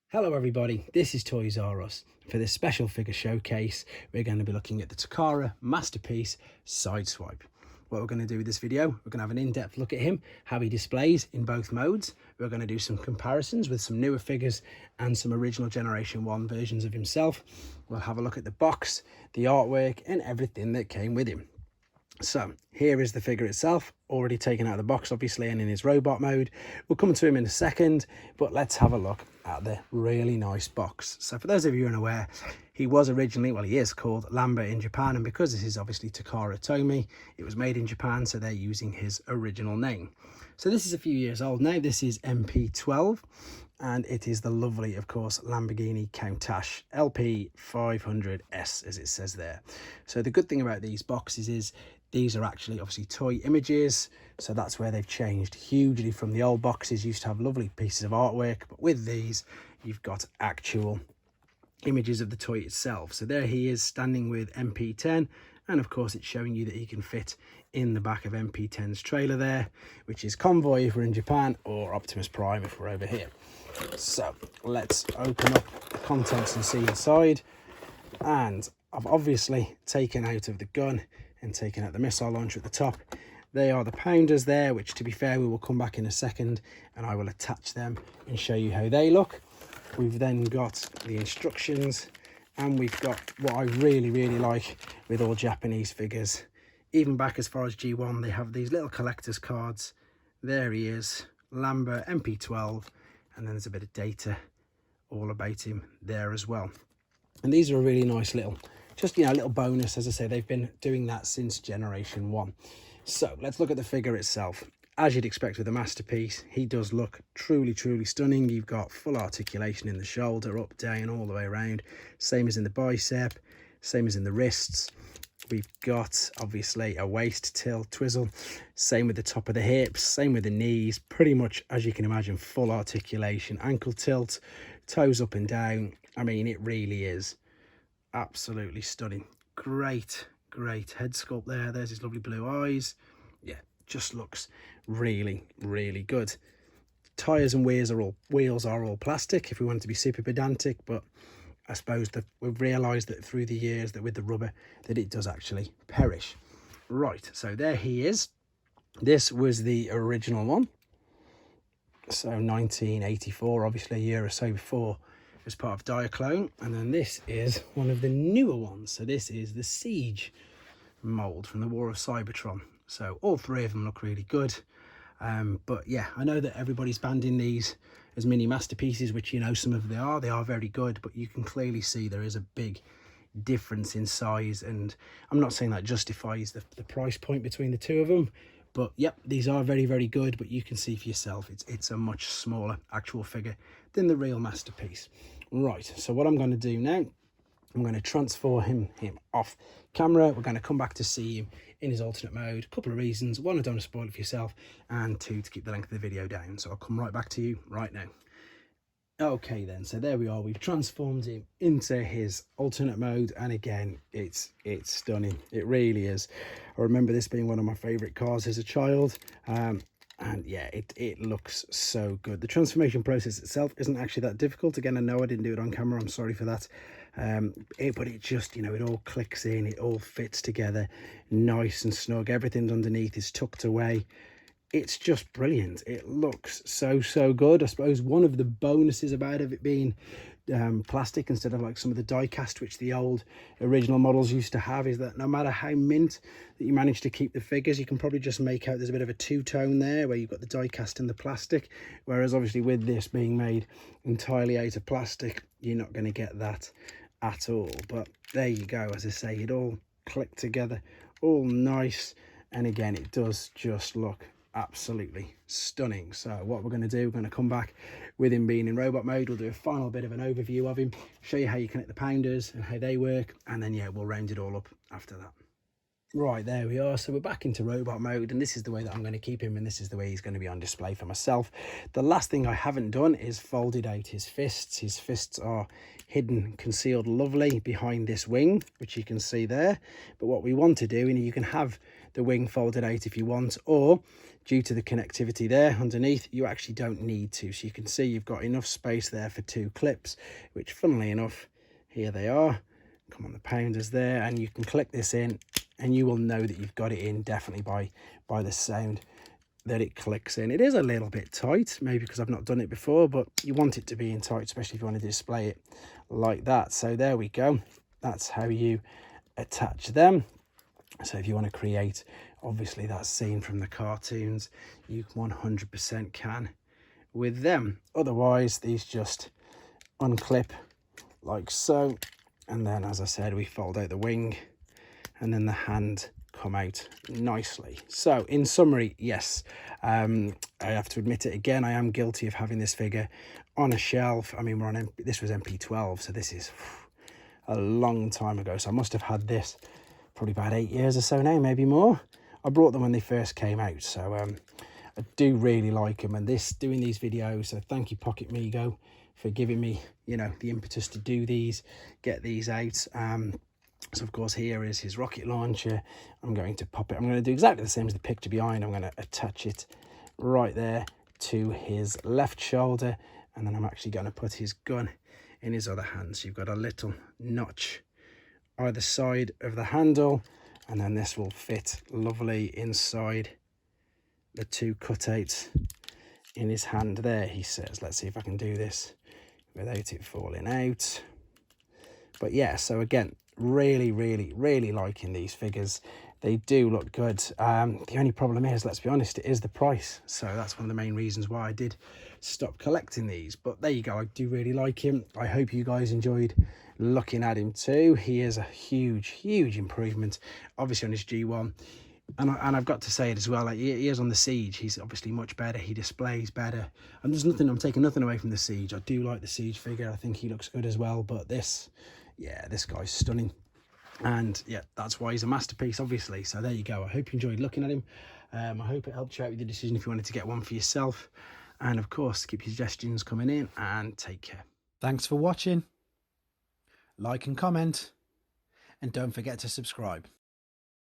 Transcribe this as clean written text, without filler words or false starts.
Hello everybody, this is Toys R Us. For this special figure showcase, we're going to be looking at the Takara masterpiece, Sideswipe. What we're going to do with this video, we're going to have an in-depth look at him, how he displays in both modes. We're going to do some comparisons with some newer figures and some original Generation 1 versions of himself. We'll have a look at the box, the artwork and everything that came with him. So here is the figure itself, already taken out of the box obviously and in his robot mode. We'll come to him in a second, but let's have a look at the really nice box. So for those of you unaware, he was originally, well he is called Lambor in Japan, and because this is obviously Takara Tomy, it was made in Japan, so they're using his original name. So this is a few years old now. This is MP12 and it is the lovely, of course, Lamborghini Countach LP 500S as it says there. So the good thing about these boxes is these are actually obviously toy images, so that's where they've changed hugely from the old boxes. Used to have lovely pieces of artwork, but with these you've got actual images of the toy itself. So there he is standing with MP10, and of course it's showing you that he can fit in the back of MP10's trailer there, which is Convoy if we're in Japan, or Optimus Prime if we're over here. So let's open up the contents and see inside. And I've obviously taken out of the gun and taken out the missile launcher at the top. They are the pounders there, which to be fair we will come back in a second and I will attach them and show you how they look. We've then got the instructions, and we've got what I really like with all Japanese figures, even back as far as G1, they have these little collector's cards. There he is, Lambor MP12, and then there's a bit of data all about him there as well. And these are a really nice little, just, you know, a little bonus. As I say, they've been doing that since Generation 1. So let's look at the figure itself. As you'd expect with a masterpiece, he does look truly stunning. You've got full articulation in the shoulder, up, down, all the way around. Same as in the bicep, same as in the wrists. We've got obviously a waist tilt twizzle, same with the top of the hips, same with the knees, pretty much as you can imagine, full articulation, ankle tilt, toes up and down. I mean, it really is absolutely stunning. Great head sculpt there. There's his lovely blue eyes. Yeah, just looks really good. Tires and wheels are all plastic if we want to be super pedantic, but I suppose that we've realized that through the years that with the rubber that it does actually perish. Right, so there he is. This was the original one, so 1984, obviously a year or so before, as part of Diaclone. And then this is one of the newer ones, so this is the Siege mold from the War of Cybertron. So all three of them look really good, but yeah, I know that everybody's banding these as mini masterpieces, which, you know, some of them they are very good, but you can clearly see there is a big difference in size, and I'm not saying that justifies the price point between the two of them, but yep, these are very good, but you can see for yourself it's a much smaller actual figure than the real masterpiece. Right, so what I'm going to do now, I'm going to transfer him off camera. We're going to come back to see him in his alternate mode. A couple of reasons: one, I don't want to spoil it for yourself, and two, to keep the length of the video down. So I'll come right back to you right now. Okay then, so there we are. We've transformed him into his alternate mode, and again, it's stunning. It really is. I remember this being one of my favorite cars as a child, and yeah, it looks so good. The transformation process itself isn't actually that difficult. Again, I know I didn't do it on camera, I'm sorry for that. But it just, you know, it all clicks in, it all fits together nice and snug. Everything underneath is tucked away. It's just brilliant. It looks so good. I suppose one of the bonuses about it being plastic instead of like some of the die cast which the old original models used to have is that no matter how mint that you manage to keep the figures, you can probably just make out there's a bit of a two-tone there where you've got the die cast and the plastic, whereas obviously with this being made entirely out of plastic, you're not going to get that at all. But there you go. As I say, it all clicked together, all nice, and again, it does just look absolutely stunning. So what we're going to do, we're going to come back with him being in robot mode. We'll do a final bit of an overview of him, show you how you connect the pounders and how they work, and then yeah, we'll round it all up after that. Right, there we are. So we're back into robot mode, and this is the way that I'm going to keep him, and this is the way he's going to be on display for myself. The last thing I haven't done is folded out his fists. His fists are hidden, concealed lovely behind this wing, which you can see there. But what we want to do, and you can have the wing folded out if you want, or due to the connectivity there underneath, you actually don't need to. So you can see you've got enough space there for 2 clips, which funnily enough, here they are. Come on, the pounders there, and you can click this in and you will know that you've got it in definitely by the sound that it clicks in. It is a little bit tight, maybe because I've not done it before, but you want it to be in tight, especially if you want to display it like that. So there we go. That's how you attach them. So if you want to create, obviously, that scene from the cartoons, you 100% can with them. Otherwise, these just unclip like so. And then, as I said, we fold out the wing and then the hand come out nicely. So in summary, yes, I have to admit it again, I am guilty of having this figure on a shelf. I mean, we're on this was MP12, so this is a long time ago. So I must have had this probably about 8 years or so now, maybe more. I brought them when they first came out, so I do really like them. And doing these videos, so thank you Pocket Migo for giving me, you know, the impetus to do these, get these out. So of course here is his rocket launcher. I'm going to pop it, I'm going to do exactly the same as the picture behind. I'm going to attach it right there to his left shoulder, and then I'm actually going to put his gun in his other hand. So you've got a little notch either side of the handle, and then this will fit lovely inside the 2 cutouts in his hand there, he says. Let's see if I can do this without it falling out. But yeah, so again, really liking these figures. They do look good. The only problem is, let's be honest, it is the price. So that's one of the main reasons why I did stop collecting these. But there you go, I do really like him. I hope you guys enjoyed looking at him too. He is a huge improvement, obviously, on his G1. And I've got to say it as well, like he is on the Seige. He's obviously much better. He displays better. And I'm taking nothing away from the Seige. I do like the Seige figure. I think he looks good as well. But this, yeah, this guy's stunning. And yeah, that's why he's a masterpiece, obviously. So there you go. I hope you enjoyed looking at him. I hope it helped you out with your decision if you wanted to get one for yourself. And of course, keep your suggestions coming in, and take care. Thanks for watching. Like and comment. And don't forget to subscribe.